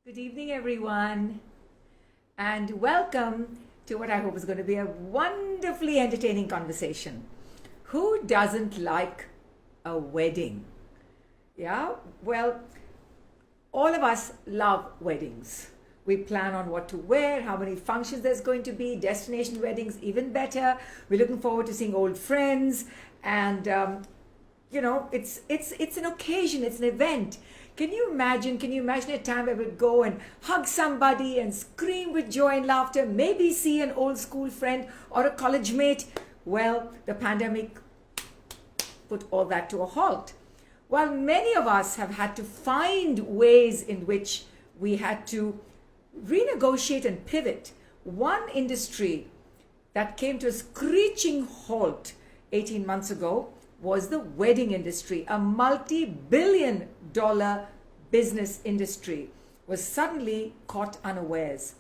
Good evening, everyone, and welcome to what I hope is going to be a wonderfully entertaining conversation. Who doesn't like a wedding? Yeah, well, all of us love weddings. We plan on what to wear, how many functions there's going to be, destination weddings, even better. We're looking forward to seeing old friends, and it's an occasion, it's an event. Can you imagine a time where we'd go and hug somebody and scream with joy and laughter, maybe see an old school friend or a college mate? Well, the pandemic put all that to a halt. While many of us have had to find ways in which we had to renegotiate and pivot, one industry that came to a screeching halt 18 months ago was the wedding industry. A multi-billion-dollar business industry was suddenly caught unawares.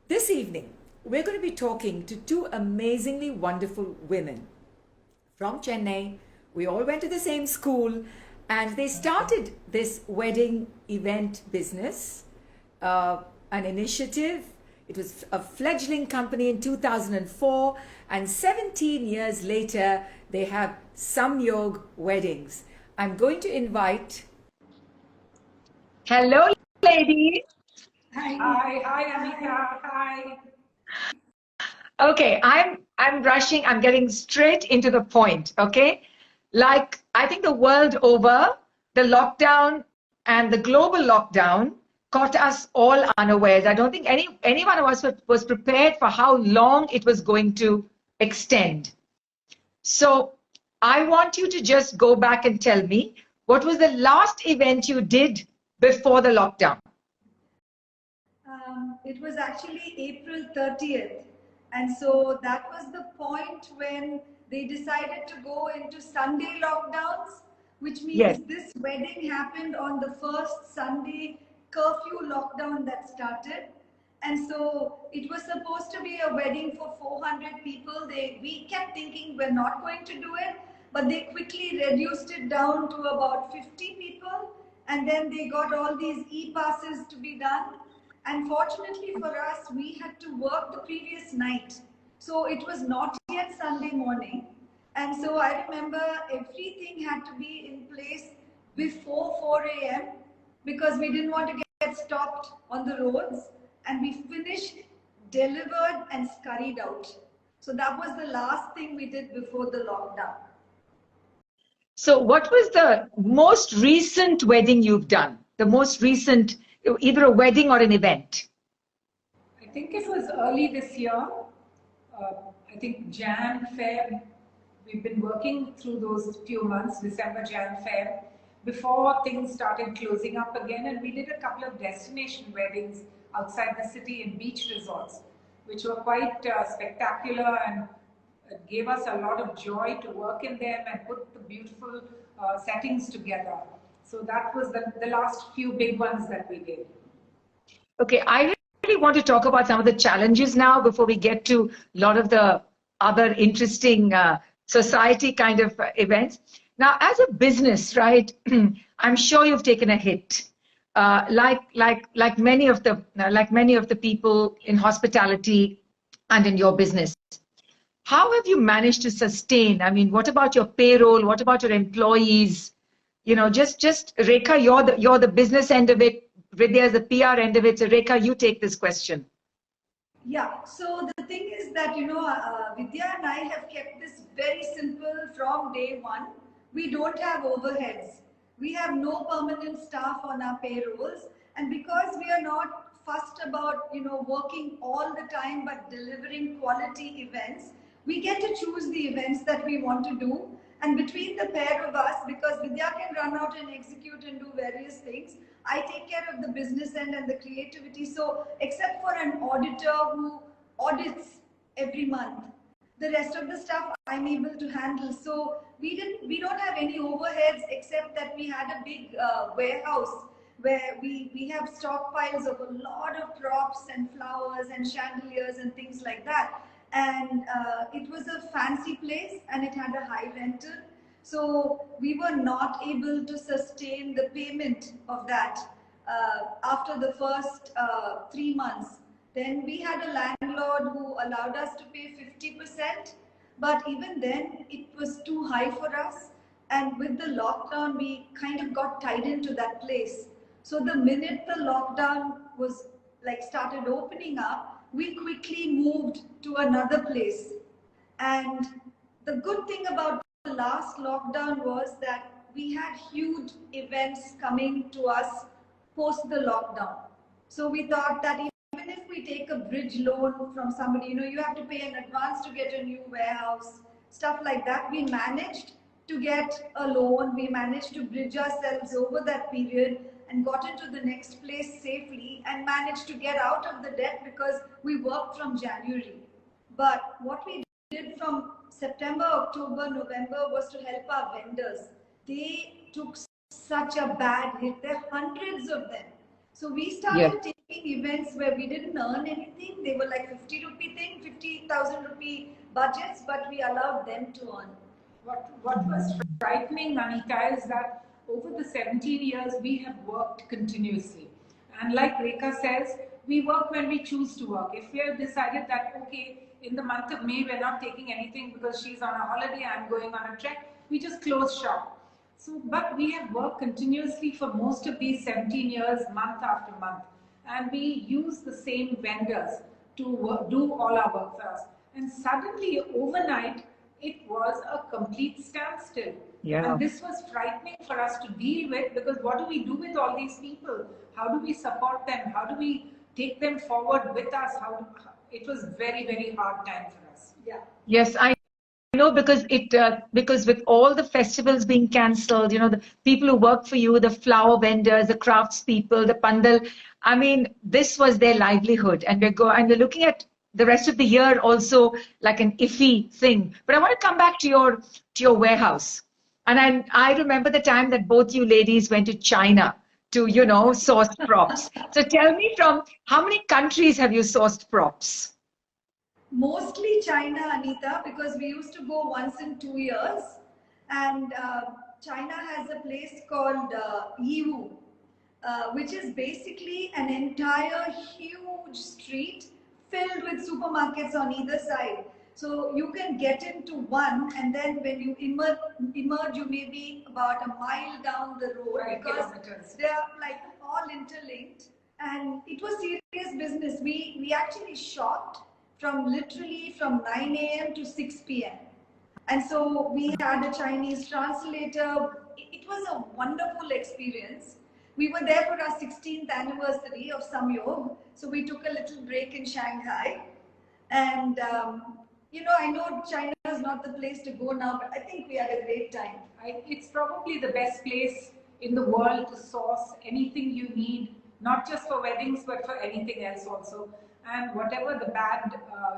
This evening, we're going to be talking to two amazingly wonderful women from Chennai. We all went to the same school, and they started this wedding event business, an initiative. It was a fledgling company in 2004, and 17 years later, they have Samyog Weddings. I'm going to invite. Hello, ladies. Hi, Anita. Hi. Okay, I'm rushing. I'm getting straight into the point. Okay, like I think the world over, the lockdown and the global lockdown caught us all unawares. I don't think any one of us was prepared for how long it was going to extend. So I want you to just go back and tell me what was the last event you did before the lockdown? It was actually April 30th. And so that was the point when they decided to go into Sunday lockdowns, which Yes. means this wedding happened on the first Sunday curfew lockdown that started. And so it was supposed to be a wedding for 400 people. We kept thinking we're not going to do it, but they quickly reduced it down to about 50 people. And then they got all these e-passes to be done. And fortunately for us, we had to work the previous night. So it was not yet Sunday morning. And so I remember everything had to be in place before 4 a.m. because we didn't want to get stopped on the roads. And we finished, delivered, and scurried out. So that was the last thing we did before the lockdown. So what was the most recent wedding you've done? The most recent, either a wedding or an event? I think it was early this year. I think Jan, Feb. We've been working through those few months, December, Jan, Feb, before things started closing up again. And we did a couple of destination weddings outside the city in beach resorts, which were quite spectacular and it gave us a lot of joy to work in them and put the beautiful settings together. So that was the last few big ones that we did. Okay, I really want to talk about some of the challenges now before we get to a lot of the other interesting society kind of events. Now, as a business, right, I'm sure you've taken a hit. Like many of the people in hospitality and in your business. How have you managed to sustain? I mean, what about your payroll? What about your employees? Just Rekha, you're the business end of it. Vidya is the PR end of it. So Rekha, you take this question. Yeah, so the thing is that, Vidya and I have kept this very simple from day one. We don't have overheads. We have no permanent staff on our payrolls. And because we are not fussed about, working all the time but delivering quality events, we get to choose the events that we want to do. And between the pair of us, because Vidya can run out and execute and do various things, I take care of the business end and the creativity. So except for an auditor who audits every month, the rest of the stuff I'm able to handle. So we don't have any overheads except that we had a big warehouse where we have stockpiles of a lot of props and flowers and chandeliers and things like that. And it was a fancy place and it had a high rental. So we were not able to sustain the payment of that after the first 3 months. Then we had a landlord who allowed us to pay 50%, but even then it was too high for us. And with the lockdown, we kind of got tied into that place. So the minute the lockdown was like started opening up, we quickly moved to another place. And the good thing about the last lockdown was that we had huge events coming to us post the lockdown. So we thought that even if we take a bridge loan from somebody, you have to pay in advance to get a new warehouse, stuff like that. We managed to get a loan. We managed to bridge ourselves over that period and got into the next place safely and managed to get out of the debt because we worked from January. But what we did from September, October, November was to help our vendors. They took such a bad hit. There are hundreds of them. So we started taking events where we didn't earn anything. They were like 50 rupee thing, 50,000 rupee budgets, but we allowed them to earn. What was frightening, Anita, is that over the 17 years we have worked continuously. And like Rekha says, we work when we choose to work. If we have decided that, okay, in the month of May we're not taking anything because she's on a holiday, I'm going on a trek, we just close shop. So, but we have worked continuously for most of these 17 years, month after month. And we use the same vendors to do all our work for us. And suddenly, overnight, it was a complete standstill. Yeah. And this was frightening for us to deal with, because what do we do with all these people? How do we support them? How do we take them forward with us? It was very, very hard time for us. Yeah. Yes, I know, because because with all the festivals being cancelled, the people who work for you, the flower vendors, the crafts people, the pandal, I mean, this was their livelihood, and we're looking at the rest of the year also like an iffy thing. But I want to come back to your warehouse, and I remember the time that both you ladies went to China to source props. So tell me, from how many countries have you sourced props? Mostly China, Anita, because we used to go once in 2 years. And China has a place called Yiwu, which is basically an entire huge street filled with supermarkets on either side. So you can get into one, and then when you emerge, you may be about a mile down the road, because they are like all interlinked. And it was serious business. We actually shopped literally from 9 a.m. to 6 p.m. And so we had a Chinese translator. It was a wonderful experience. We were there for our 16th anniversary of Samyog. So we took a little break in Shanghai. And, I know China is not the place to go now, but I think we had a great time. It's probably the best place in the world to source anything you need, not just for weddings, but for anything else also. And whatever the bad,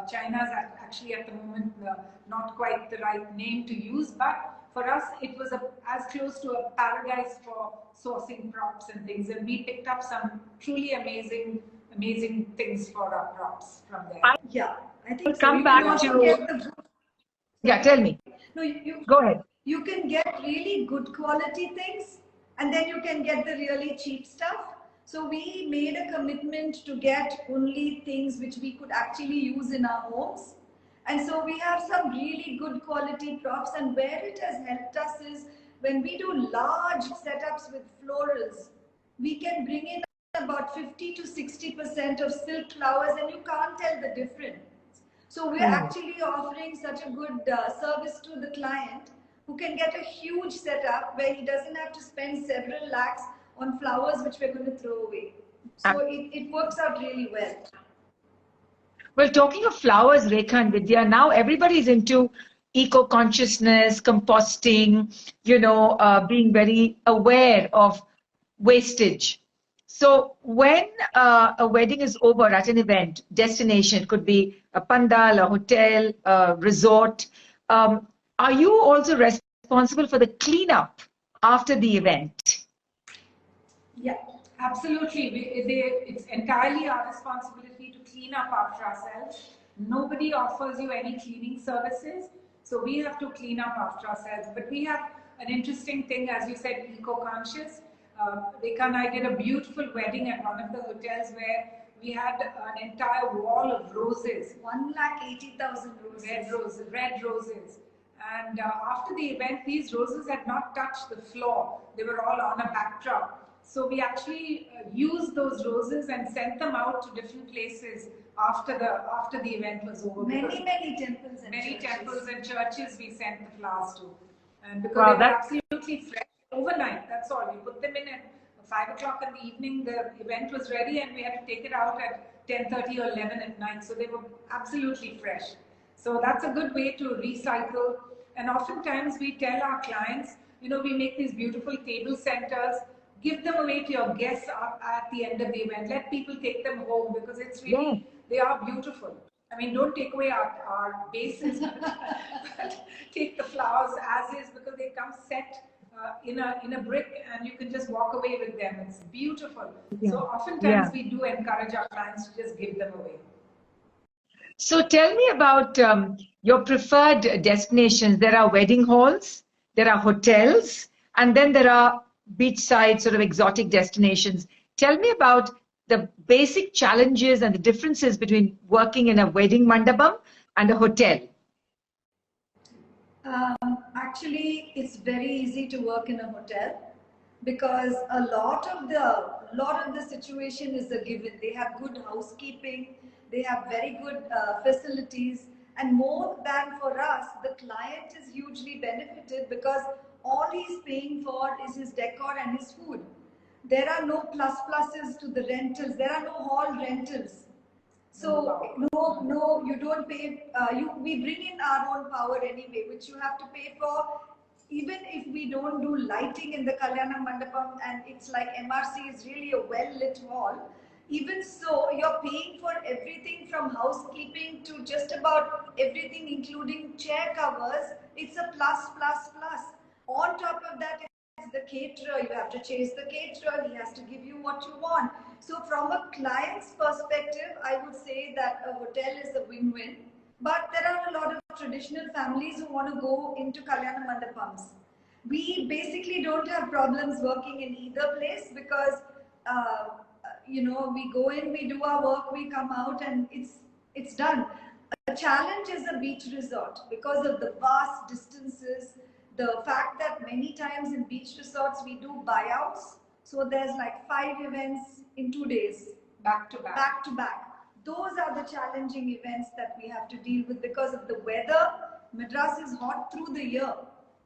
China's actually at the moment not quite the right name to use, but for us it was as close to a paradise for sourcing props and things, and we picked up some truly amazing things for our props from there. I think come back to... Yeah, tell me. No, you go ahead. You can get really good quality things, and then you can get the really cheap stuff. So we made a commitment to get only things which we could actually use in our homes. And so we have some really good quality props, and where it has helped us is when we do large setups with florals, we can bring in about 50 to 60% of silk flowers, and you can't tell the difference. So we're actually offering such a good service to the client, who can get a huge setup where he doesn't have to spend several lakhs on flowers which we're going to throw away. So it works out really well. Well, talking of flowers, Rekha and Vidya, now everybody's into eco-consciousness, composting, being very aware of wastage. So when a wedding is over at an event, destination, it could be a pandal, a hotel, a resort, are you also responsible for the cleanup after the event? Yeah, absolutely. It's entirely our responsibility to clean up after ourselves. Nobody offers you any cleaning services, so we have to clean up after ourselves. But we have an interesting thing, as you said, eco-conscious. Rekha and I did a beautiful wedding at one of the hotels where we had an entire wall of roses. 1,80,000 roses. Red roses. And after the event, these roses had not touched the floor. They were all on a backdrop. So we actually used those roses and sent them out to different places after the event was over. Many temples and many churches. temples and churches we sent the flowers to. And because Wow, they were absolutely fresh overnight, that's all. We put them in at 5 o'clock in the evening, the event was ready and we had to take it out at 10:30 or 11 at night. So they were absolutely fresh. So that's a good way to recycle. And oftentimes we tell our clients, you know, we make these beautiful table centers, give them away to your guests at the end of the event. Let people take them home because it's really, they are beautiful. I mean, don't take away our bases, but take the flowers as is because they come set in a brick and you can just walk away with them. It's beautiful. So oftentimes we do encourage our clients to just give them away. So tell me about your preferred destinations. There are wedding halls, there are hotels, and then there are beachside sort of exotic destinations. Tell me about the basic challenges and the differences between working in a wedding mandapam and a hotel. Actually, it's very easy to work in a hotel because a lot of the situation is a given. They have good housekeeping, they have very good facilities, and more than for us, the client is hugely benefited because all he's paying for is his decor and his food. There are no pluses to the rentals. There are no hall rentals. So no, you don't pay. We bring in our own power anyway, which you have to pay for. Even if we don't do lighting in the Kalyana Mandapam, and it's like MRC is really a well-lit hall. Even so, you're paying for everything from housekeeping to just about everything, including chair covers. It's a plus. On top of that, it's the caterer. You have to chase the caterer. He has to give you what you want. So from a client's perspective, I would say that a hotel is a win-win. But there are a lot of traditional families who want to go into Kalyana Mandapams. We basically don't have problems working in either place because, you know, we go in, we do our work, we come out, and it's done. A challenge is a beach resort because of the vast distances, the fact that many times in beach resorts we do buyouts. So there's like 5 events in 2 days. Back to back. Those are the challenging events that we have to deal with because of the weather. Madras is hot through the year.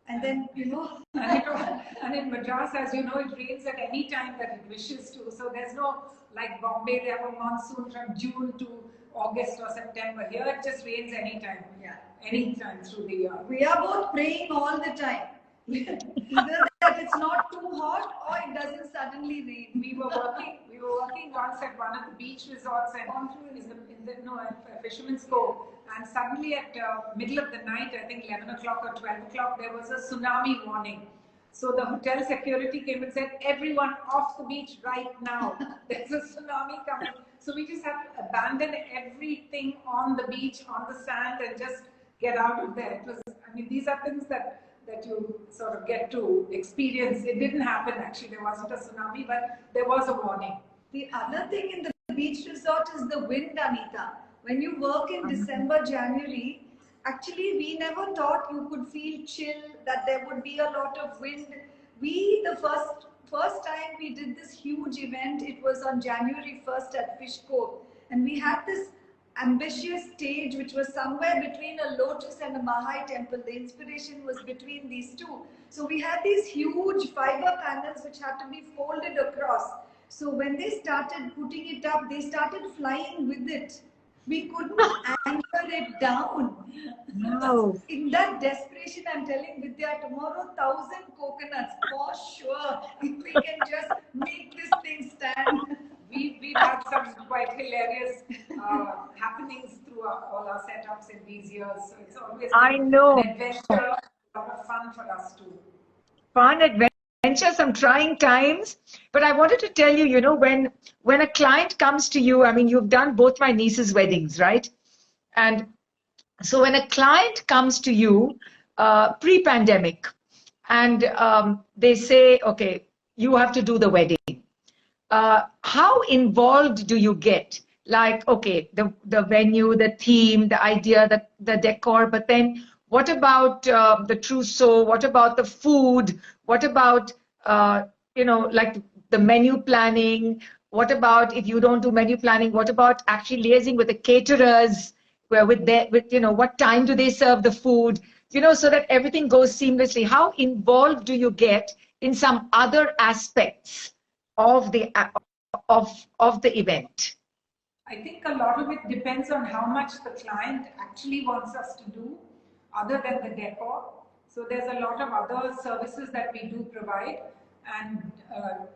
And then, you know. and in Madras, as you know, it rains at any time that it wishes to. So there's no, like Bombay, they have a monsoon from June to August or September. Here it just rains anytime. Yeah. Anytime through the year. We are both praying all the time. Either that it's not too hot or it doesn't suddenly rain. We were working once at one of the beach resorts and at Fisherman's Cove, and suddenly at middle of the night, I think 11 o'clock or 12 o'clock, there was a tsunami warning. So the hotel security came and said, everyone off the beach right now. There's a tsunami coming. So we just had to abandon everything on the beach, on the sand, and just get out of there. It was, I mean, these are things that you sort of get to experience. It didn't happen actually. There wasn't a tsunami, but there was a warning. The other thing in the beach resort is the wind, Anita. When you work in December, January, actually we never thought you could feel chill, that there would be a lot of wind. The first time we did this huge event, it was on January 1st at Fish Cove. And we had this ambitious stage which was somewhere between a lotus and a Mahai temple. The inspiration was between these two. So we had these huge fiber panels which had to be folded across. So when they started putting it up, they started flying with it. We couldn't anchor it down. No. In that desperation, I'm telling Vidya, tomorrow 1,000 coconuts for sure. If we can just make this thing stand. We've had some quite hilarious happenings through all our setups in these years. So it's always an adventure, a lot of fun for us too. Fun adventure, some trying times. But I wanted to tell you, you know, when a client comes to you, I mean, you've done both my niece's weddings, right? And so when a client comes to you pre-pandemic and they say, okay, you have to do the wedding. How involved do you get? Like, okay, the venue, the theme, the idea, the decor, but then what about the trousseau? What about the food? What about like the menu planning? What about if you don't do menu planning? What about actually liaising with the caterers? Where with what time do they serve the food? So that everything goes seamlessly. How involved do you get in some other aspects of the event? I think a lot of it depends on how much the client actually wants us to do, other than the decor. So there's a lot of other services that we do provide, and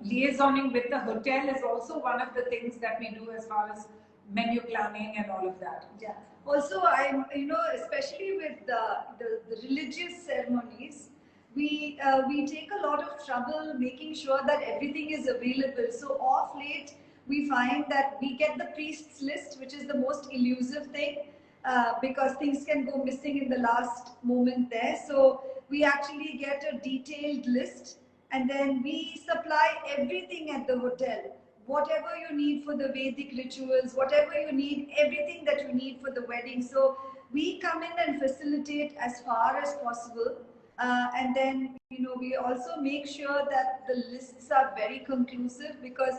liaisoning with the hotel is also one of the things that we do as far as menu planning and all of that. Yeah. Also, especially with the religious ceremonies, we take a lot of trouble making sure that everything is available. So off late, we find that we get the priest's list, which is the most elusive thing, because things can go missing in the last moment there. So we actually get a detailed list, and then we supply everything at the hotel. Whatever you need for the Vedic rituals, whatever you need, everything that you need for the wedding. So we come in and facilitate as far as possible. And then, we also make sure that the lists are very conclusive, because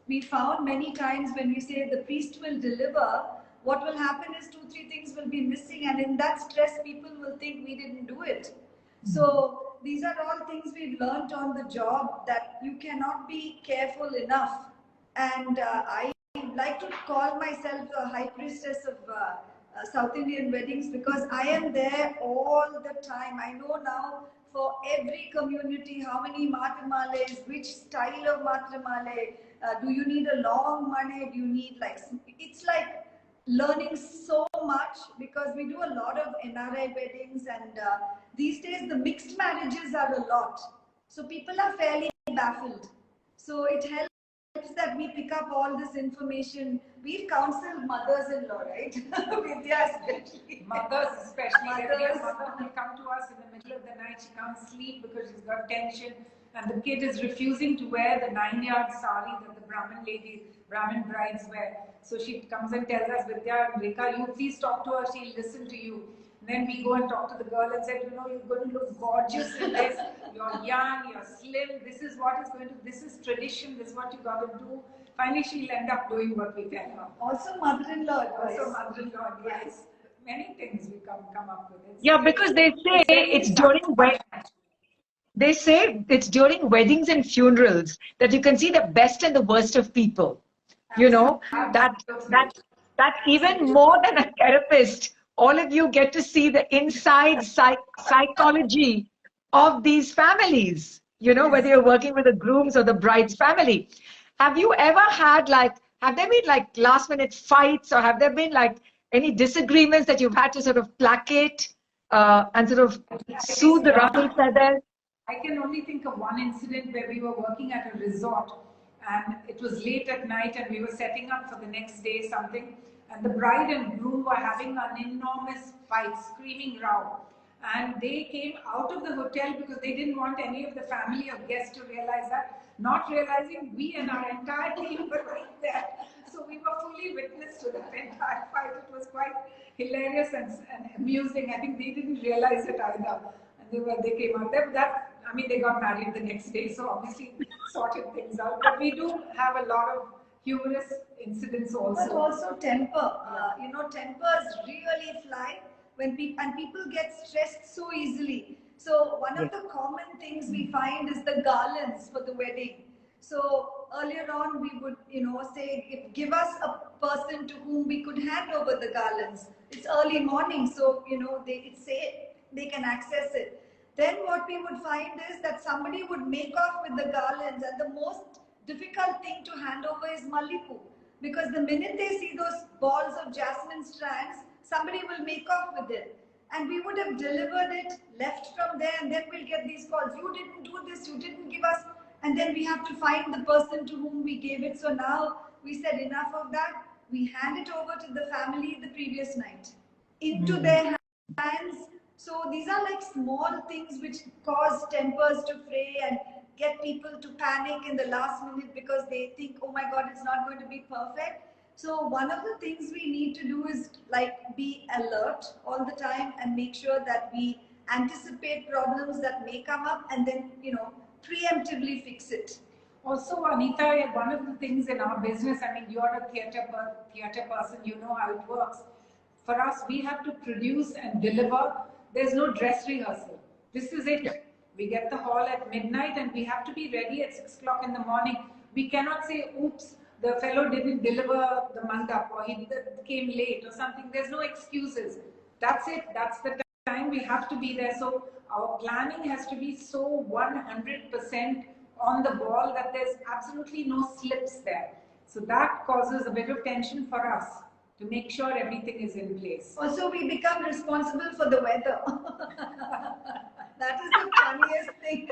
we found many times when we say the priest will deliver, what will happen is 2-3 things will be missing, and in that stress, people will think we didn't do it. So these are all things we've learned on the job, that you cannot be careful enough. And I like to call myself a high priestess of South Indian weddings, because I am there all the time. I know now for every community how many matrimales, which style of matrimale, do you need a long mane, do you need it's like learning so much, because we do a lot of NRI weddings, and these days the mixed marriages are a lot. So people are fairly baffled. So it helps that we pick up all this information. We've counseled mothers-in-law, right? Vidya especially. Mothers especially. Mothers. Mother will come to us in the middle of the night. She can't sleep because she's got tension, and the kid is refusing to wear the 9-yard sari that the Brahmin brides wear. So she comes and tells us, Vidya and Rekha, you please talk to her, she'll listen to you. Then we go and talk to the girl and say, you're going to look gorgeous in this. You're young, you're slim. This is this is tradition. This is what you got to do. Finally, she'll end up doing what we tell her. Also, mother-in-law advice. Also, mother-in-law advice. Many things we come up with. Yeah, because they say it's during weddings and funerals that you can see the best and the worst of people. That even more than a therapist, all of you get to see the inside psychology of these families, whether you're working with the groom's or the bride's family. Have you ever had have there been last minute fights, or have there been any disagreements that you've had to sort of placate and sort of soothe the ruffled feathers? I can only think of one incident where we were working at a resort, and it was late at night, and we were setting up for the next day something, and the bride and groom were having an enormous fight, screaming row. And they came out of the hotel because they didn't want any of the family or guests to realize that, not realizing we and our entire team were right there. So we were fully witness to that entire fight. It was quite hilarious and amusing. I think they didn't realize it either. And they came out there. They got married the next day, so obviously sorted things out. But we do have a lot of humorous incidents also. But also temper. Tempers really fly when people get stressed so easily. So one of the common things we find is the garlands for the wedding. So earlier on, we would, say, give us a person to whom we could hand over the garlands. It's early morning, so they can access it. Then what we would find is that somebody would make off with the garlands, and the most difficult thing to hand over is Mallipu, because the minute they see those balls of jasmine strands, somebody will make off with it. And we would have delivered it, left from there, and then we'll get these calls. You didn't do this, you didn't give us. And then we have to find the person to whom we gave it. So now we said enough of that. We hand it over to the family the previous night, into their hands. So these are like small things which cause tempers to fray, and get people to panic in the last minute because they think, oh my God, it's not going to be perfect. So one of the things we need to do is like be alert all the time and make sure that we anticipate problems that may come up and then, preemptively fix it. Also, Anita, one of the things in our business, I mean, you're a theatre person, you know how it works. For us, we have to produce and deliver. There's no dress rehearsal. This is it. We get the hall at midnight and we have to be ready at 6 o'clock in the morning. We cannot say, oops, the fellow didn't deliver the mandap or he came late or something. There's no excuses. That's it. That's the time we have to be there. So our planning has to be so 100% on the ball that there's absolutely no slips there. So that causes a bit of tension for us to make sure everything is in place. Also, we become responsible for the weather. That is the funniest thing.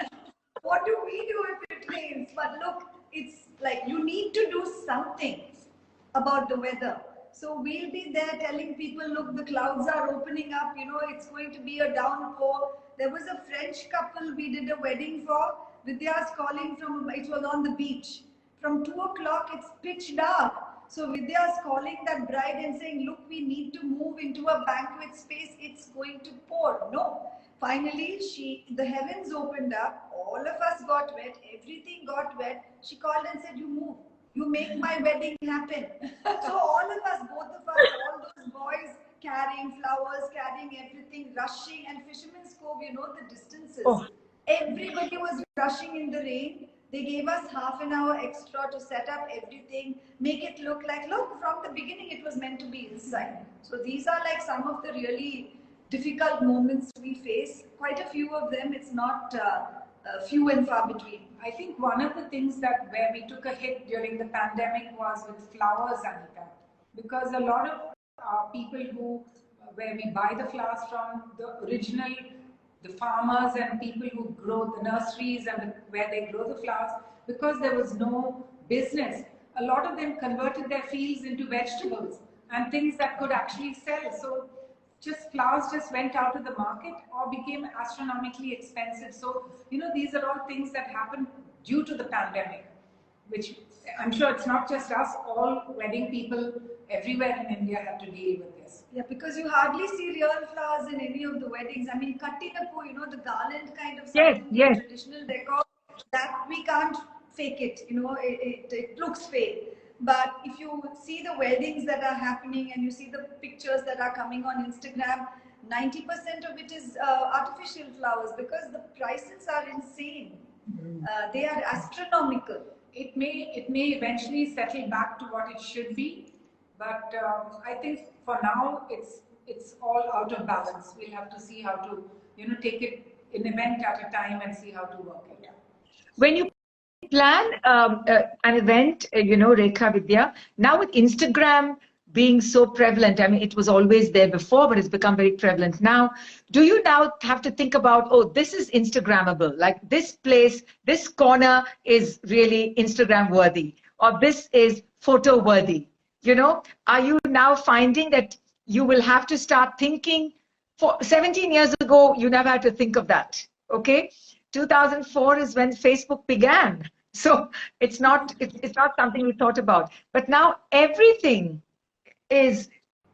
What do we do if it rains? But look, it's like you need to do something about the weather. So we'll be there telling people, look, the clouds are opening up, it's going to be a downpour. There was a French couple we did a wedding for. Vidya's calling from, it was on the beach. From 2 o'clock, it's pitch dark. So Vidya's calling that bride and saying, look, we need to move into a banquet space. It's going to pour. No. Finally, the heavens opened up. All of us got wet. Everything got wet. She called and said, you move. You make my wedding happen. So all of us, both of us, all those boys carrying flowers, carrying everything, rushing. And Fisherman's Cove, the distances. Oh. Everybody was rushing in the rain. They gave us half an hour extra to set up everything, make it look from the beginning it was meant to be inside. So these are like some of the really difficult moments we face. Quite a few of them, it's not few and far between. I think one of the things where we took a hit during the pandemic was with flowers, Anita, because a lot of people where we buy the flowers from, the farmers and people who grow the nurseries and where they grow the flowers, because there was no business, a lot of them converted their fields into vegetables and things that could actually sell. So flowers just went out of the market or became astronomically expensive. So, these are all things that happened due to the pandemic, which I'm sure it's not just us, all wedding people everywhere in India have to deal with this. Yeah, because you hardly see real flowers in any of the weddings. I mean, Kattinapu, the garland kind of something, yes. Traditional decor, that we can't fake it, it looks fake. But if you see the weddings that are happening and you see the pictures that are coming on Instagram, 90% of it is artificial flowers because the prices are insane. They are astronomical. It may eventually settle back to what it should be, but I think for now it's all out of balance. We'll have to see how to take it an event at a time and see how to work it. When you plan an event, Rekha, Vidya, now with Instagram being so prevalent, I mean, it was always there before, but it's become very prevalent now. Do you now have to think about, oh, this is Instagrammable, like this place, this corner is really Instagram worthy, or this is photo worthy? Are you now finding that you will have to start thinking? For 17 years ago, you never had to think of that, okay? 2004 is when Facebook began. So it's not something we thought about. But now everything is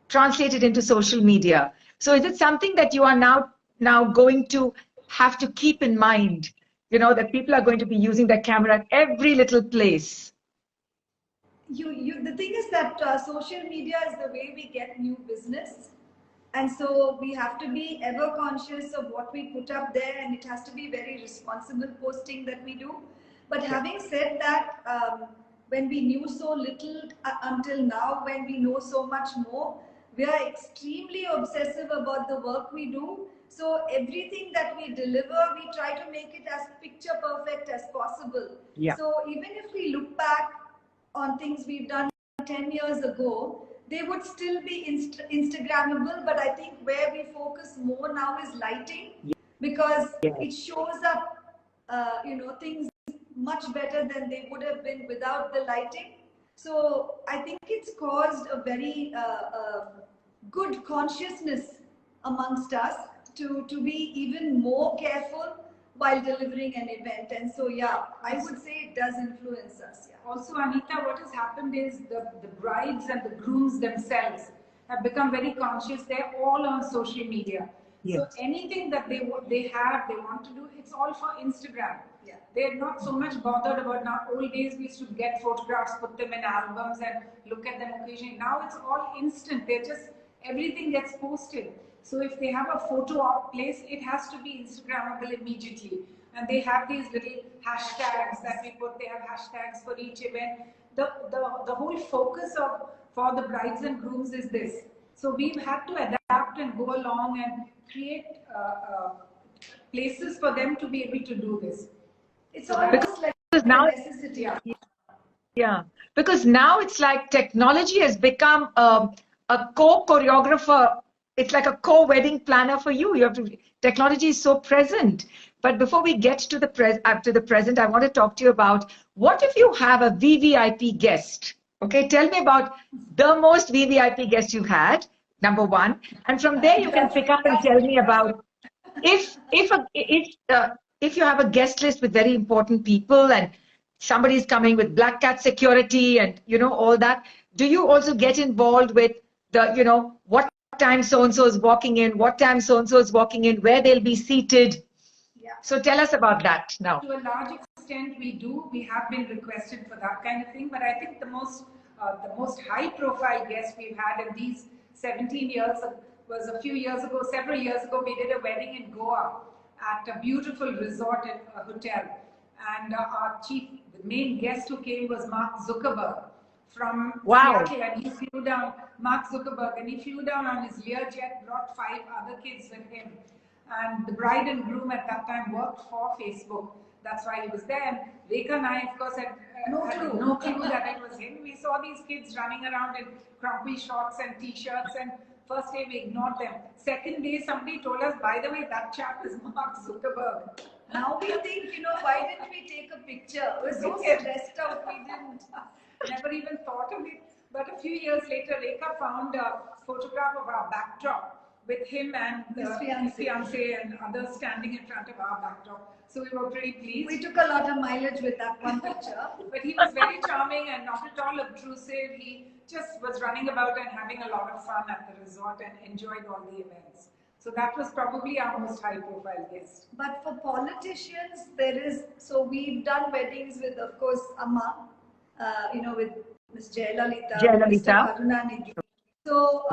translated into social media. So is it something that you are now going to have to keep in mind, that people are going to be using their camera at every little place? The thing is that social media is the way we get new business. And so we have to be ever conscious of what we put up there, and it has to be very responsible posting that we do. But having said that, when we knew so little until now, when we know so much more, we are extremely obsessive about the work we do. So everything that we deliver, we try to make it as picture perfect as possible. Yeah. So even if we look back on things we've done 10 years ago, they would still be Instagrammable, but I think where we focus more now is lighting, because it shows up, things much better than they would have been without the lighting. So I think it's caused a very good consciousness amongst us to be even more careful while delivering an event. And so, yeah, I would say it does influence us. Yeah. Also, Anita, what has happened is the brides and the grooms themselves have become very conscious. They're all on social media. Yes. So anything that they want to do, it's all for Instagram. Yeah. They're not so much bothered about now. Old days we used to get photographs, put them in albums and look at them occasionally. Now it's all instant. They're just, everything gets posted. So if they have a photo op place, it has to be Instagrammable immediately. And they have these little hashtags that we put. They have hashtags for each event. The whole focus for the brides and grooms is this. So we've had to adapt and go along and create places for them to be able to do this. It's almost like now, a necessity. yeah, because now it's like technology has become a co-choreographer. It's like a co-wedding planner for you. You have to. Technology is so present. But before we get to the present, I want to talk to you about what if you have a VVIP guest? Okay, tell me about the most VVIP guest you had. Number one, and from there you can pick up and tell me about if you have a guest list with very important people and somebody's coming with black cat security and all that. Do you also get involved with the what time so and so is walking in, what time so and so is walking in, where they'll be seated? Yeah. So tell us about that now. To a large extent, we do. We have been requested for that kind of thing. But I think the most high-profile guest we've had in these 17 years was a few years ago, several years ago. We did a wedding in Goa at a beautiful resort and hotel, and the main guest who came was Mark Zuckerberg from Seattle, and he flew down. Mark Zuckerberg, and he flew down on his Learjet, brought 5 other kids with him. And the bride and groom at that time worked for Facebook. That's why he was there. And Rekha and I, of course, had no clue that it was him. We saw these kids running around in crumpy shorts and t-shirts, and first day we ignored them. Second day, somebody told us, by the way, that chap is Mark Zuckerberg. Now we think, why didn't we take a picture? We're so stressed out, we didn't. Never even thought of it. But a few years later, Rekha found a photograph of our backdrop with him and his fiancé and others standing in front of our backdrop. So we were pretty pleased. We took a lot of mileage with that one picture. But he was very charming and not at all obtrusive. He just was running about and having a lot of fun at the resort and enjoyed all the events. So that was probably our most high-profile guest. But for politicians, so we've done weddings with, of course, Amma, with Ms. Jayalalitha, Mr. Karunanidhi. So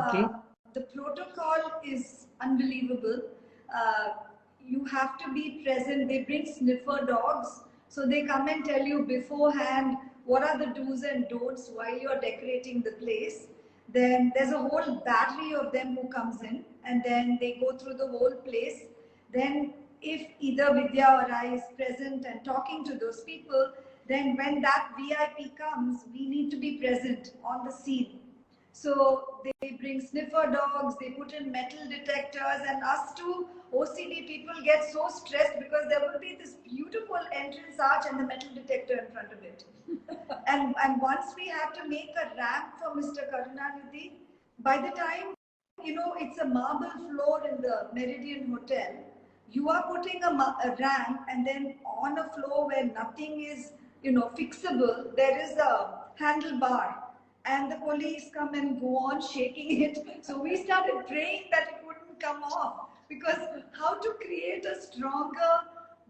the protocol is unbelievable. You have to be present. They bring sniffer dogs. So they come and tell you beforehand what are the do's and don'ts while you're decorating the place. Then there's a whole battery of them who comes in, and then they go through the whole place. Then if either Vidya or I is present and talking to those people, then when that VIP comes, we need to be present on the scene. So they bring sniffer dogs, they put in metal detectors, and us two OCD people get so stressed because there will be this beautiful entrance arch and the metal detector in front of it. and once we have to make a ramp for Mr. Karunanidhi, by the time, it's a marble floor in the Meridian Hotel, you are putting a ramp, and then on a floor where nothing is, fixable, there is a handlebar. And the police come and go on shaking it. So we started praying that it wouldn't come off, because how to create a stronger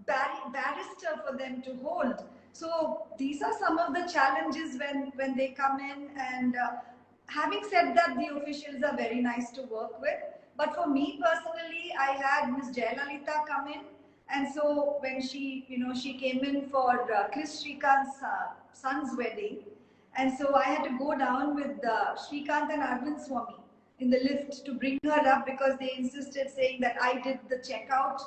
barrister for them to hold. So these are some of the challenges when they come in. And having said that, the officials are very nice to work with. But for me personally, I had Ms. Jayalalitha come in. And so when she came in for Chris Shrikant's son's wedding, and so I had to go down with Shrikant and Arvind Swami in the lift to bring her up, because they insisted, saying that I did the checkout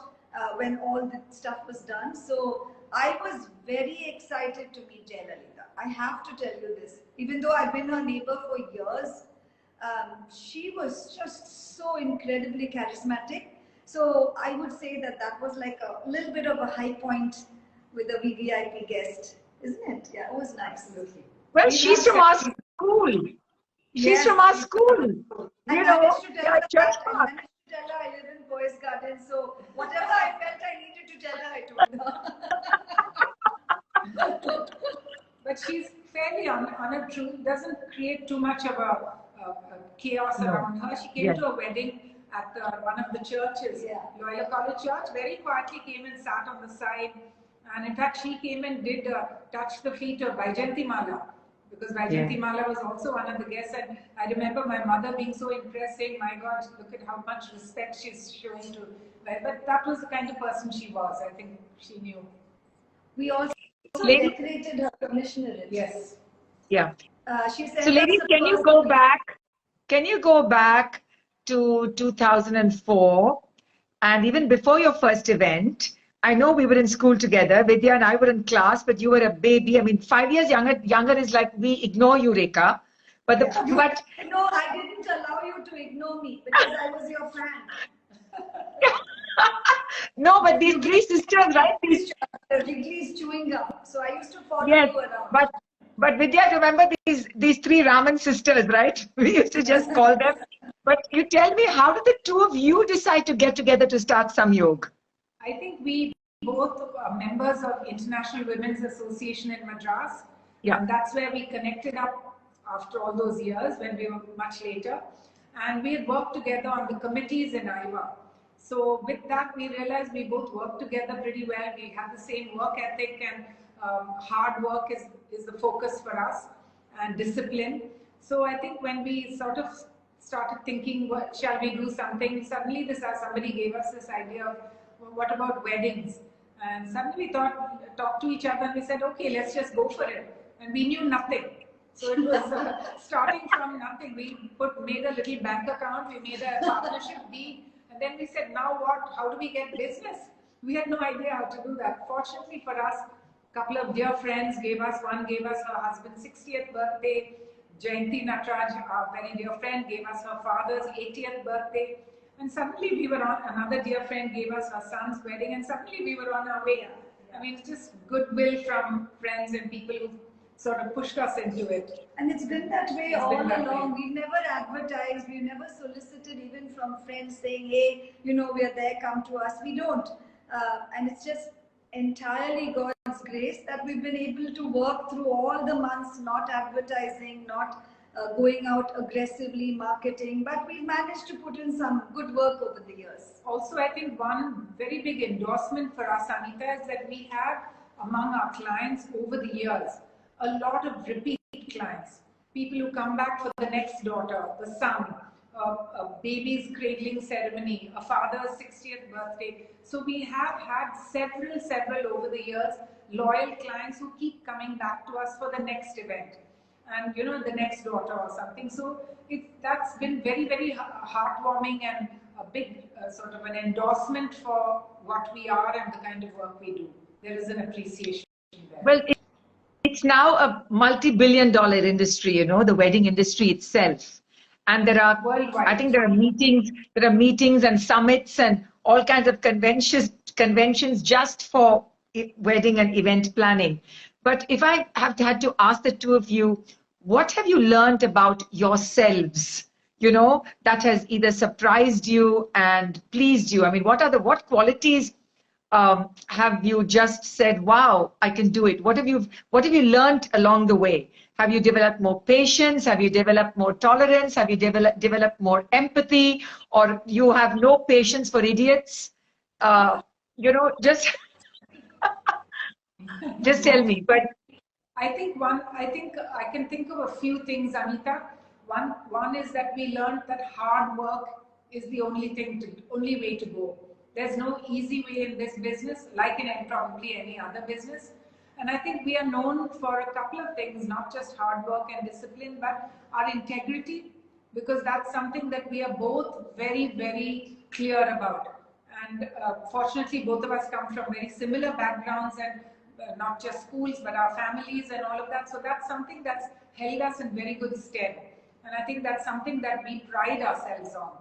when all the stuff was done. So I was very excited to meet Jayalalitha. I have to tell you this. Even though I've been her neighbor for years, she was just so incredibly charismatic. So I would say that was like a little bit of a high point with a VVIP guest, isn't it? Yeah, it was nice. Absolutely. Well, she's from our school. She's from our school. I managed to tell her I live in Boys Garden, so whatever I felt I needed to tell her, I told her. But she's fairly on a true, doesn't create too much of a chaos around her. She came to a wedding at one of the churches, Loyola College Church, very quietly came and sat on the side. And in fact, she came and did touch the feet of Vaijayanti Mala, because Vaijayanti Mala was also one of the guests. And I remember my mother being so impressed, saying, "My God, look at how much respect she's showing to." But that was the kind of person she was. I think she knew. We also decorated her commissionerate. Yes. Yeah. She said, so ladies, can you go back? Can you go back to 2004 and even before your first event? I know we were in school together. Vidya and I were in class, but you were a baby. I mean, 5 years younger is like we ignore you, Rekha. But No, I didn't allow you to ignore me because I was your fan. No, but these three sisters, right? Wrigley's chewing gum. So I used to follow you around. But Vidya, remember these three Raman sisters, right? We used to just call them. But you tell me, how did the two of you decide to get together to start Samyog? I think we both are members of International Women's Association in Madras. Yeah. And that's where we connected up after all those years when we were much later. And we had worked together on the committees in IVA. So with that, we realized we both worked together pretty well. We had the same work ethic, and hard work is the focus for us, and discipline. So I think when we sort of started thinking, what shall we do something, suddenly somebody gave us this idea of, well, what about weddings? And suddenly we talked to each other and we said, okay, let's just go for it. And we knew nothing. So it was starting from nothing. We made a little bank account, we made a partnership deed, and then we said, now what? How do we get business? We had no idea how to do that. Fortunately for us, a couple of dear friends one gave us her husband's 60th birthday. Jayanti Nataraj, our very dear friend, gave us her father's 80th birthday. And suddenly we were on, another dear friend gave us her son's wedding, and suddenly we were on our way. I mean, it's just goodwill from friends and people who sort of pushed us into it. And it's been that way all along. We never advertised, we never solicited even from friends saying, hey, you know, we are there, come to us. We don't. And it's just entirely God's grace that we've been able to work through all the months, not advertising, not going out aggressively marketing, but we've managed to put in some good work over the years. Also, I think one very big endorsement for us, Anita, is that we have among our clients over the years a lot of repeat clients, people who come back for the next daughter, the son, a baby's cradling ceremony, a father's 60th birthday. So we have had several over the years, loyal clients who keep coming back to us for the next event and, you know, the next daughter or something. So that's been very, very heartwarming and a big sort of an endorsement for what we are and the kind of work we do. There is an appreciation there. Well, it's now a multi-billion-dollar industry, you know, the wedding industry itself. And there are, worldwide, I think there are meetings and summits and all kinds of conventions just for wedding and event planning. But if I had to ask the two of you, what have you learned about yourselves, you know, that has either surprised you and pleased you? I mean, what qualities have you just said, wow, I can do it? What have you learned along the way? Have you developed more patience? Have you developed more tolerance? Have you developed more empathy? Or you have no patience for idiots? You know, just tell me. But I think I can think of a few things, Anita. One is that we learned that hard work is the only way to go. There's no easy way in this business, like in probably any other business. And I think we are known for a couple of things, not just hard work and discipline, but our integrity, because that's something that we are both very, very clear about. And fortunately, both of us come from very similar backgrounds, and not just schools, but our families and all of that. So that's something that's held us in very good stead. And I think that's something that we pride ourselves on.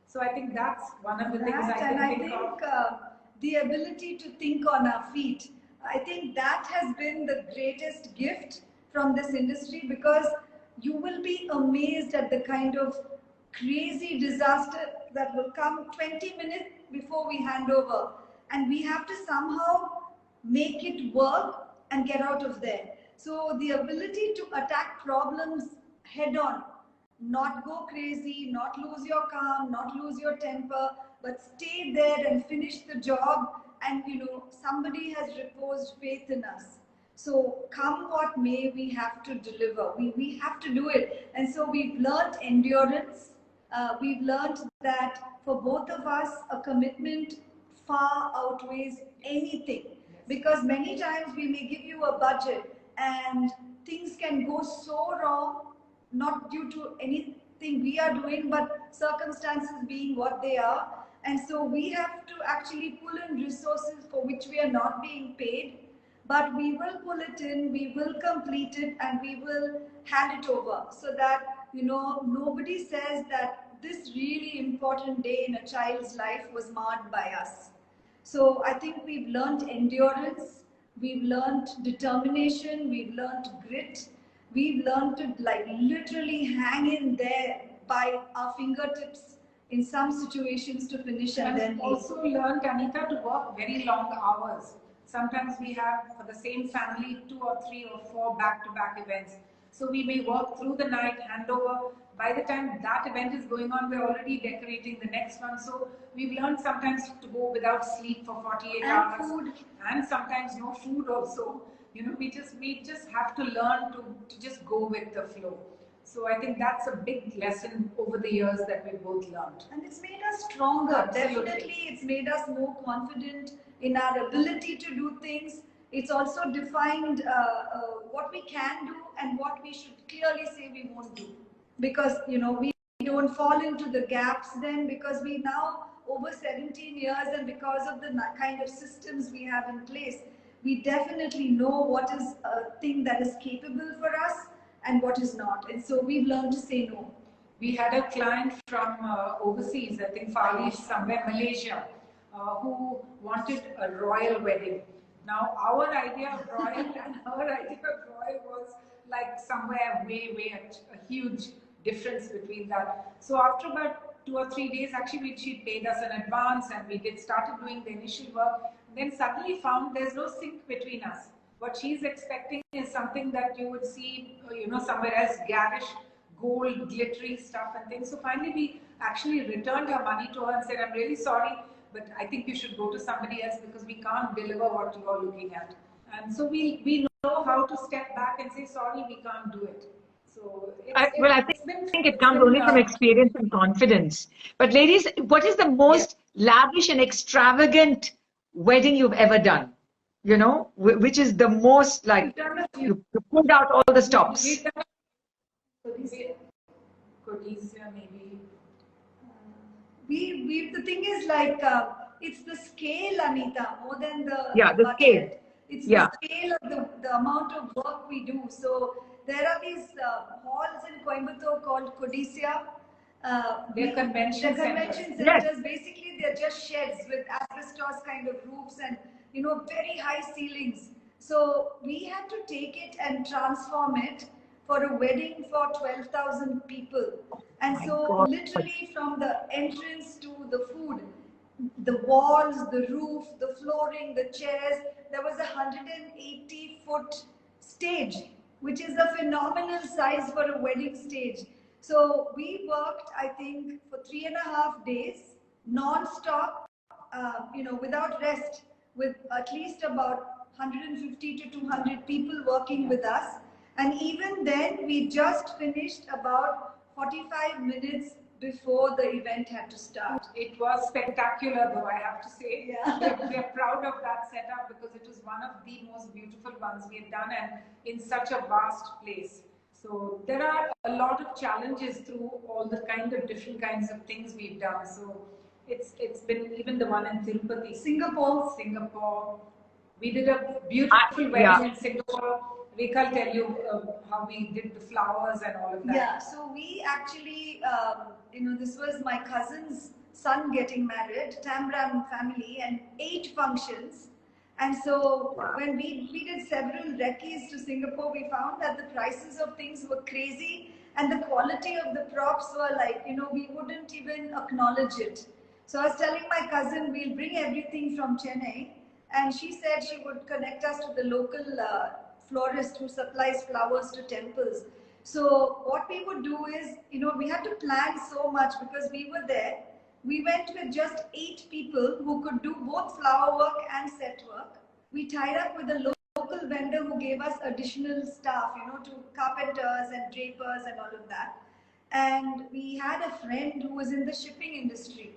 So I think that's one of the things I can think of. The ability to think on our feet, I think that has been the greatest gift from this industry, because you will be amazed at the kind of crazy disaster that will come 20 minutes before we hand over. And we have to somehow make it work, and get out of there. So the ability to attack problems head on, not go crazy, not lose your calm, not lose your temper, but stay there and finish the job. And somebody has reposed faith in us. So come what may, we have to deliver. We have to do it. And so we've learned endurance. We've learned that for both of us, a commitment far outweighs anything. Because many times we may give you a budget and things can go so wrong, not due to anything we are doing, but circumstances being what they are. And so we have to actually pull in resources for which we are not being paid, but we will pull it in, we will complete it, and we will hand it over, so that nobody says that this really important day in a child's life was marred by us. So I think we've learned endurance, we've learned determination, we've learned grit, we've learned to literally hang in there by our fingertips in some situations to finish and then also learned, Anita, to work very long hours. Sometimes we have, for the same family, 2 or 3 or 4 back-to-back events. So we may work through the night, handover. By the time that event is going on, we're already decorating the next one. So we've learned sometimes to go without sleep for 48 hours. Food. And sometimes no food also. We just have to learn to just go with the flow. So I think that's a big lesson over the years that we both learned. And it's made us stronger. Absolutely. Definitely, it's made us more confident in our ability to do things. It's also defined what we can do and what we should clearly say we won't do. Because, we don't fall into the gaps then, because we now, over 17 years, and because of the kind of systems we have in place, we definitely know what is a thing that is capable for us and what is not. And so we've learned to say no. We had a client from overseas, I think Far East, somewhere, Malaysia, who wanted a royal wedding. Now, our idea of royal and her idea of royal was like somewhere way a huge difference between that. So after about 2 or 3 days, actually she paid us an advance and we started doing the initial work. Then suddenly found there's no sync between us. What she's expecting is something that you would see, somewhere else, garish, gold, glittery stuff and things. So finally we actually returned her money to her and said, I'm really sorry, but I think you should go to somebody else because we can't deliver what you're looking at. And so we know how to step back and say, sorry, we can't do it. So I think it comes only from experience and confidence. But ladies, what is the most lavish and extravagant wedding you've ever done? Which is the most you pulled out all the stops. Codicia maybe. The thing is it's the scale, Anita, more than the the scale. It's the scale of the amount of work we do. So there are these halls in Coimbatore called Codicia. They're convention centers. Yes. Basically, they're just sheds with asbestos kind of roofs and very high ceilings. So we had to take it and transform it for a wedding for 12,000 people. And so literally from the entrance to the food, the walls, the roof, the flooring, the chairs, there was a 180-foot stage, which is a phenomenal size for a wedding stage. So we worked, I think, for 3.5 days, non-stop, without rest, with at least about 150 to 200 people working with us. And even then, we just finished about 45 minutes before the event had to start. It was spectacular, though, I have to say. Yeah. We're proud of that setup because it was one of the most beautiful ones we have done and in such a vast place. So there are a lot of challenges through all the different kinds of things we've done. So it's been even the one in Tirupati. Singapore. We did a beautiful wedding in Singapore. Rekha will tell you how we did the flowers and all of that. Yeah, so we actually, this was my cousin's son getting married, Tambram family, and 8 functions. And so when we did several recce's to Singapore, we found that the prices of things were crazy and the quality of the props were we wouldn't even acknowledge it. So I was telling my cousin, we'll bring everything from Chennai and she said she would connect us to the local florist who supplies flowers to temples. So what we would do is, we had to plan so much because we were there. We went with just 8 people who could do both flower work and set work. We tied up with a local vendor who gave us additional staff, to carpenters and drapers and all of that. And we had a friend who was in the shipping industry.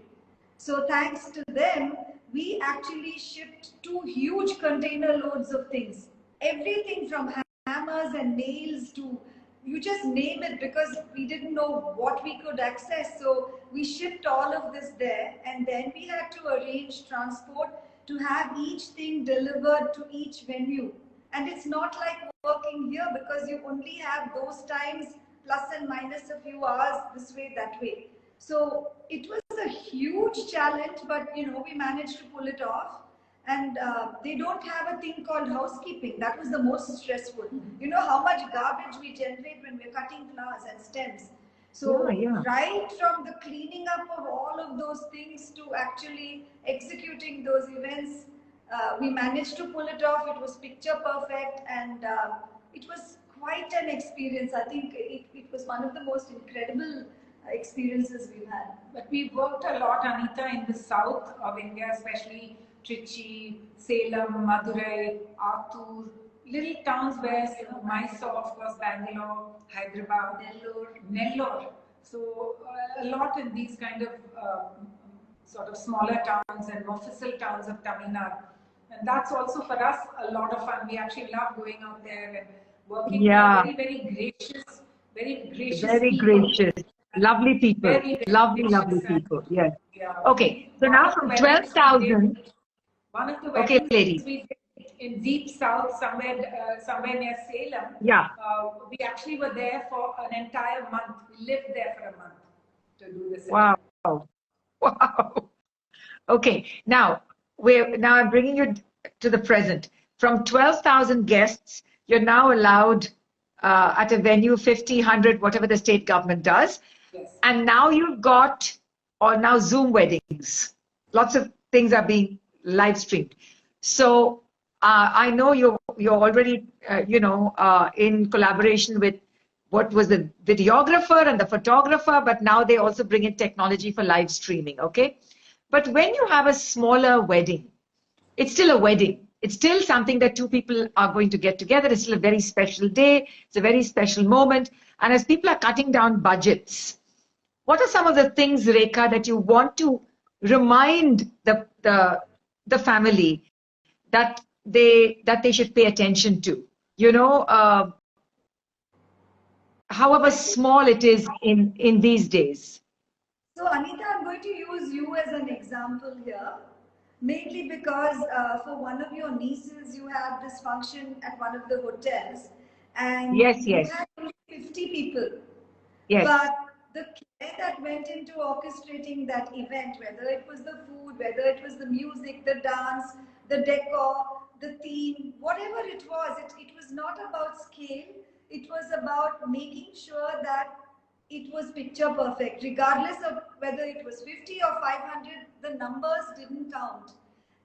So thanks to them, we actually shipped 2 huge container loads of things. Everything from hammers and nails to, you just name it, because we didn't know what we could access. So we shipped all of this there, and then we had to arrange transport to have each thing delivered to each venue. And it's not like working here, because you only have those times plus and minus a few hours this way, that way. So it was a huge challenge, but we managed to pull it off. And they don't have a thing called housekeeping. That was the most stressful. You know how much garbage we generate when we're cutting flowers and stems. So right from the cleaning up of all of those things to actually executing those events, we managed to pull it off. It was picture perfect, and it was quite an experience. I think it was one of the most incredible experiences we've had. But we worked a lot, Anita, in the south of India, especially Trichy, Salem, Madurai, Attur, little towns where Mysore, of course, Bangalore, Hyderabad, Nellore. So a lot in these kind of sort of smaller towns and Mofussil towns of Tamil Nadu. And that's also for us a lot of fun. We actually love going out there and working with very, very gracious, very people. Gracious. Lovely people. Very lovely people. Yes. Yeah. Okay. So now from 12,000. One of the weddings we did in deep south, somewhere near Salem. Yeah. We actually were there for an entire month. We lived there for a month to do this. Wow. Wow. Okay. Now I'm bringing you to the present. From 12,000 guests, you're now allowed at a venue 50, 100, whatever the state government does. Yes. And now you've got now Zoom weddings. Lots of things are being live streamed. So I know you're already in collaboration with what was the videographer and the photographer, but now they also bring in technology for live streaming. Okay, but when you have a smaller wedding, it's still a wedding. It's still something that 2 people are going to get together. It's still a very special day. It's a very special moment. And as people are cutting down budgets, what are some of the things, Rekha, that you want to remind the family that they should pay attention to? However small it is in these days. So Anita, I'm going to use you as an example here. Mainly because for one of your nieces, you had this function at one of the hotels, and you had only 50 people. Yes. But the care that went into orchestrating that event, whether it was the food, whether it was the music, the dance, the decor, the theme, whatever it was not about scale. It was about making sure that it was picture perfect, regardless of whether it was 50 or 500, the numbers didn't count.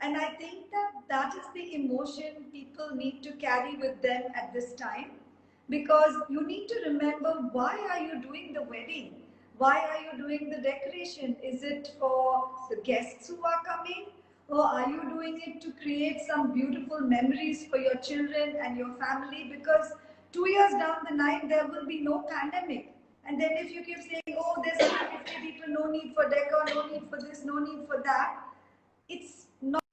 And I think that is the emotion people need to carry with them at this time, because you need to remember, why are you doing the wedding? Why are you doing the decoration? Is it for the guests who are coming? Or are you doing it to create some beautiful memories for your children and your family? Because 2 years down the line, there will be no pandemic. And then if you keep saying, oh, there's only 50 people, no need for decor, no need for this, no need for that, it's not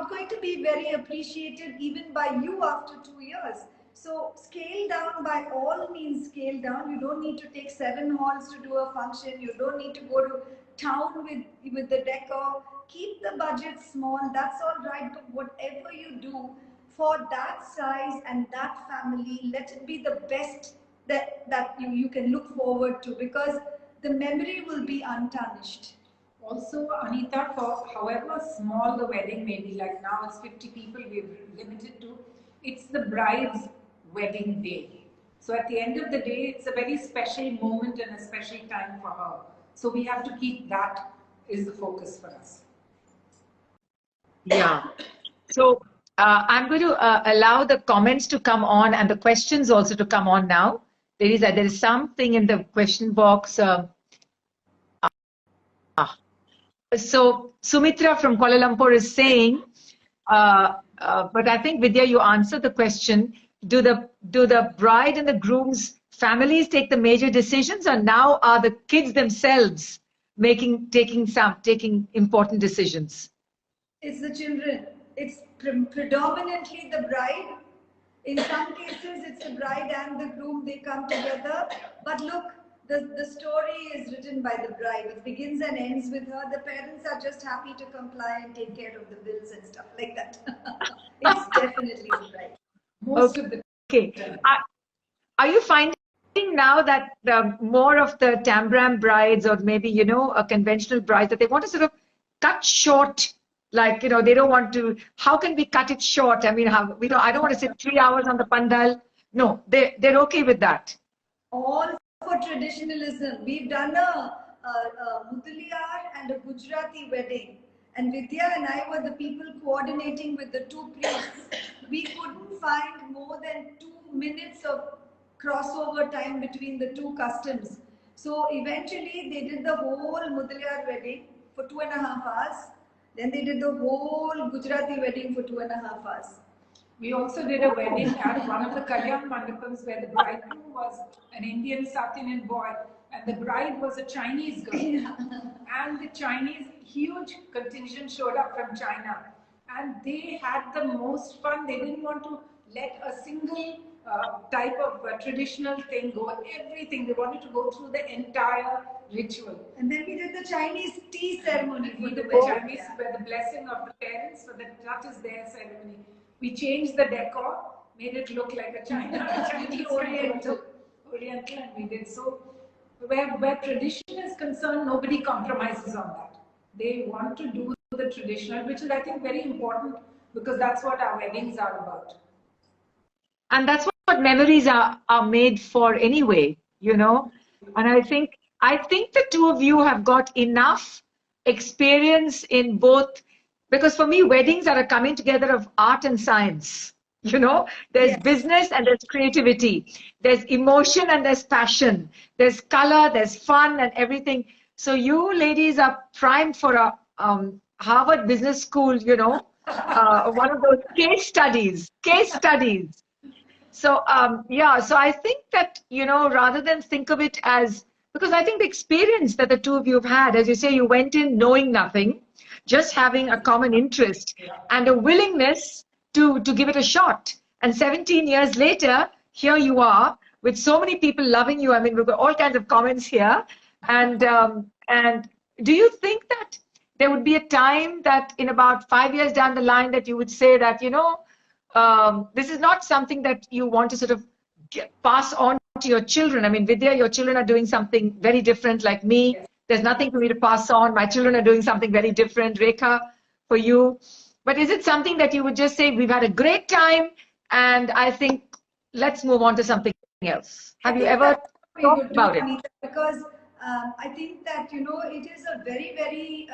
going to be very appreciated even by you after 2 years. So scale down, by all means scale down. You don't need to take 7 halls to do a function. You don't need to go to town with the decor. Keep the budget small, that's all right. But whatever you do for that size and that family, let it be the best that you can look forward to, because the memory will be untarnished. Also, Anita, for however small the wedding may be, like now it's 50 people we've limited to, it's the bride's wedding day. So at the end of the day, it's a very special moment and a special time for her. So we have to keep that is the focus for us. Yeah. So I'm going to allow the comments to come on and the questions also to come on now. There is something in the question box. So Sumitra from Kuala Lumpur is saying, but I think Vidya, you answered the question. Do the bride and the groom's families take the major decisions, or now are the kids themselves taking important decisions? It's the children. It's predominantly the bride. In some cases, it's the bride and the groom, they come together. But look, the story is written by the bride. It begins and ends with her. The parents are just happy to comply and take care of the bills and stuff like that. It's definitely the bride. Most of the Okay. Are you finding now that more of the Tambram brides, or maybe, you know, a conventional bride, that they want to sort of cut short, like, you know, they don't want to, how can we cut it short? I mean, I don't want to sit 3 hours on the pandal. No, they're okay with that. All for traditionalism. We've done a Mudaliyar and a Gujarati wedding. And Vidya and I were the people coordinating with the two priests. We couldn't find more than 2 minutes of crossover time between the two customs. So eventually they did the whole Mudaliyar wedding for 2.5 hours. Then they did the whole Gujarati wedding for 2.5 hours. We also did a wedding at one of the Kalyan Mandapams where the bridegroom was an Indian South Indian boy and the bride was a Chinese girl. And the Chinese, huge contingent showed up from China. And they had the most fun. They didn't want to let a single type of traditional thing go. Everything. They wanted to go through the entire ritual. And then we did the Chinese tea ceremony for the Chinese, where the blessing of the parents, for the that is their ceremony. We changed the decor, made it look like a Chinese Oriental, and we did so. Where tradition is concerned, nobody compromises on that. They want to do the traditional, which is, I think, very important because that's what our weddings are about. And that's what memories are made for anyway, you know. And I think the two of you have got enough experience in both, because for me, weddings are a coming together of art and science. You know, there's business and there's creativity. There's emotion and there's passion. There's color, there's fun and everything. So you ladies are primed for a Harvard Business School, you know, one of those case studies. So, so I think that, you know, rather than think of it as, because I think the experience that the two of you have had, as you say, you went in knowing nothing, just having a common interest and a willingness to give it a shot. And 17 years later, here you are with so many people loving you. I mean, we've got all kinds of comments here. And do you think that there would be a time that in about 5 years down the line that you would say that, you know, this is not something that you want to sort of pass on to your children? I mean, Vidya, your children are doing something very different like me. There's nothing for me to pass on. My children are doing something very different. Rekha, for you. But is it something that you would just say, we've had a great time, and I think let's move on to something else? Have you ever thought about it? Because I think that, you know, it is a very, very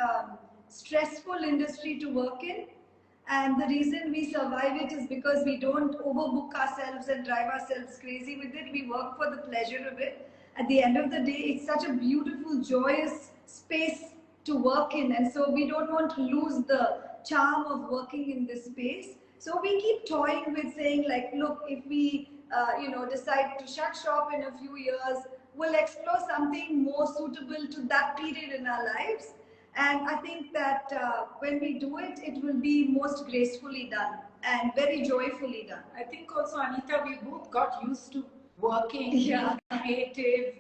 stressful industry to work in. And the reason we survive it is because we don't overbook ourselves and drive ourselves crazy with it. We work for the pleasure of it. At the end of the day, it's such a beautiful, joyous space to work in. And so we don't want to lose the charm of working in this space. So we keep toying with saying, like, look, if we decide to shut shop in a few years, we'll explore something more suitable to that period in our lives. And I think that when we do it, it will be most gracefully done and very joyfully done. I think also, Anita, we both got used to working, creative,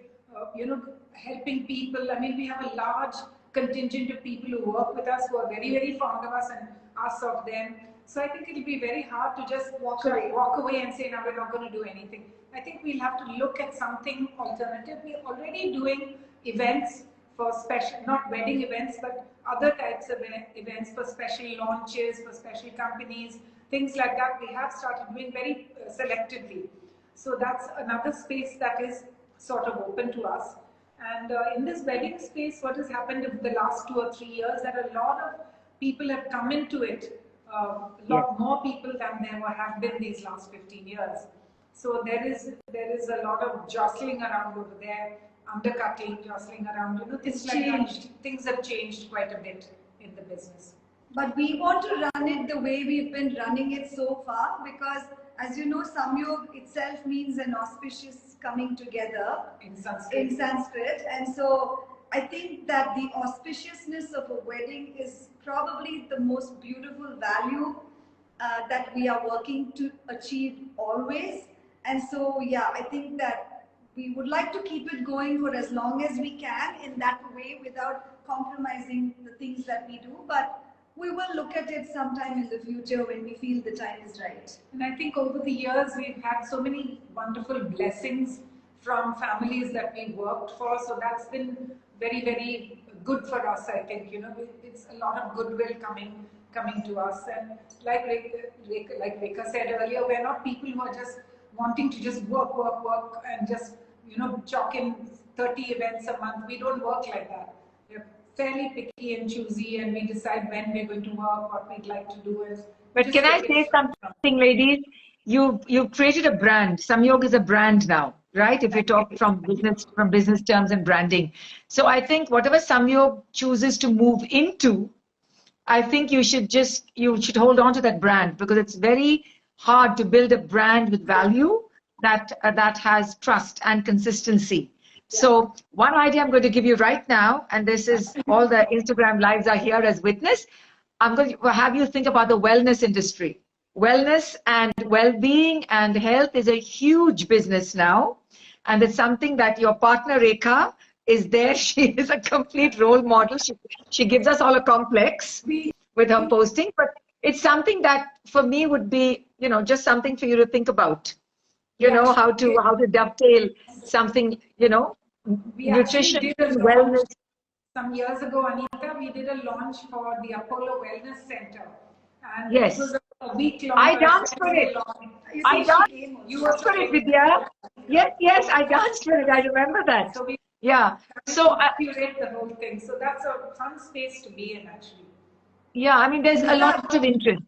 helping people. I mean, we have a large contingent of people who work with us who are very, very fond of us and us of them. So I think it'll be very hard to just walk away and say, no, we're not going to do anything. I think we'll have to look at something alternative. We're already doing events for special, not wedding events, but other types of events for special launches, for special companies, things like that. We have started doing very selectively. So that's another space that is sort of open to us. And in this wedding space, what has happened in the last 2 or 3 years, that a lot of people have come into it a lot more people than there have been these last 15 years. So there is a lot of jostling around over there, undercutting, jostling around, things like that. Things have changed quite a bit in the business. But we want to run it the way we've been running it so far, because as you know, Samyog itself means an auspicious coming together in Sanskrit. And so I think that the auspiciousness of a wedding is probably the most beautiful value that we are working to achieve always. And so, yeah, I think that we would like to keep it going for as long as we can in that way without compromising the things that we do. But we will look at it sometime in the future when we feel the time is right. And I think over the years, we've had so many wonderful blessings from families that we worked for. So that's been very, very good for us, I think. It's a lot of goodwill coming to us. And like Rekha said earlier, we're not people who are just wanting to just work and just, chalk in 30 events a month. We don't work like that. We're fairly picky and choosy, and we decide when we're going to work, what we'd like to do. But can I say something, ladies? You've created a brand. Samyog is a brand now, right? If you talk from business terms and branding. So I think whatever Samyog chooses to move into, I think you should hold on to that brand, because it's very hard to build a brand with value that has trust and consistency. So one idea I'm going to give you right now, and this is all the Instagram lives are here as witness. I'm going to have you think about the wellness industry. Wellness and well-being and health is a huge business now. And it's something that your partner Rekha is there. She is a complete role model. She gives us all a complex with her posting. But it's something that for me would be, just something for you to think about. How to dovetail something, nutrition, wellness. Some years ago, Anita, we did a launch for the Apollo Wellness Center. And yes. It was a week long. I danced for it. I danced for it, Vidya. Yes, I danced for it. I remember that. So So curate the whole thing. So that's a fun space to be in, actually. Yeah, I mean, there's a lot of interest.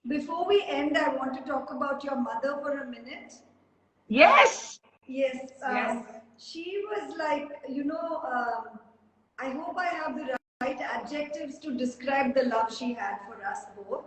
Before we end, I want to talk about your mother for a minute. Yes. Yes. She was like, I hope I have the right adjectives to describe the love she had for us both.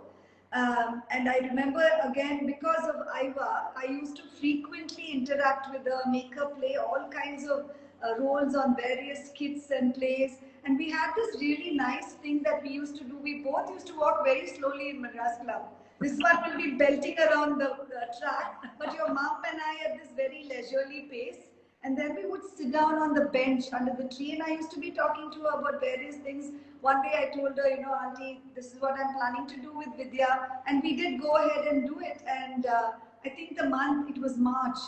And I remember, again, because of Aiva, I used to frequently interact with her, make her play all kinds of roles on various skits and plays. And we had this really nice thing that we used to do. We both used to walk very slowly in Madras Club. This one will be belting around the track, but your mom and I at this very leisurely pace. And then we would sit down on the bench under the tree, and I used to be talking to her about various things. One day I told her, Auntie, this is what I'm planning to do with Vidya. And we did go ahead and do it. And I think it was March,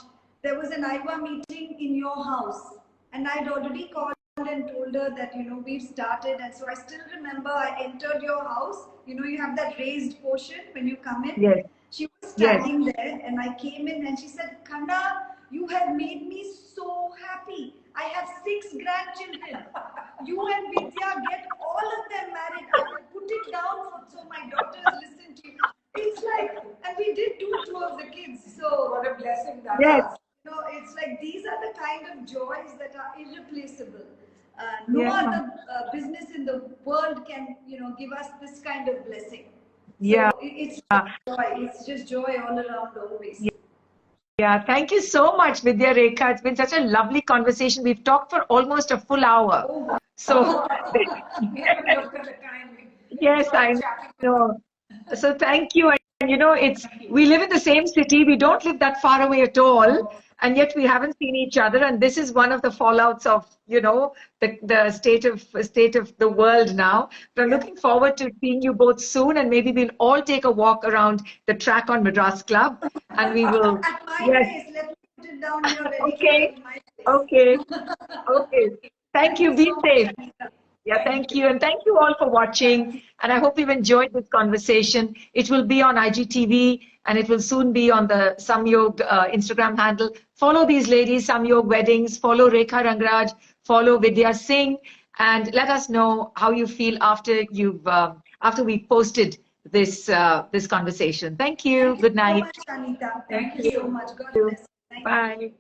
there was an Aiva meeting in your house. And I'd already called and told her that, we've started. And so I still remember I entered your house. You have that raised portion when you come in. Yes. She was standing there, and I came in and she said, Khanda, you have made me so happy. I have 6 grandchildren. You and Vidya get all of them married. I will put it down so my daughters listen to you. It's like, and we did do 2 of the kids. So what a blessing that was. It's like these are the kind of joys that are irreplaceable. No other business in the world can, give us this kind of blessing. So it's joy. It's just joy all around always. Yeah, thank you so much, Vidya Rekha. It's been such a lovely conversation. We've talked for almost a full hour. So yes, I know. So thank you. And we live in the same city. We don't live that far away at all. And yet we haven't seen each other. And this is one of the fallouts of, the state of the world now. But I'm looking forward to seeing you both soon. And maybe we'll all take a walk around the track on Madras Club. And we will. At my place, let me put it down here. Okay. Thank you. Be safe. Yeah, thank you. And thank you all for watching. And I hope you've enjoyed this conversation. It will be on IGTV, and it will soon be on the Samyog Instagram handle. Follow these ladies, Samyog Weddings. Follow Rekha Rangraj. Follow Vidya Singh. And let us know how you feel after we posted this conversation. Thank you. Good night. Thank you so much, Anita. Thank Thank you you. so much. God bless. Thank you. Bye.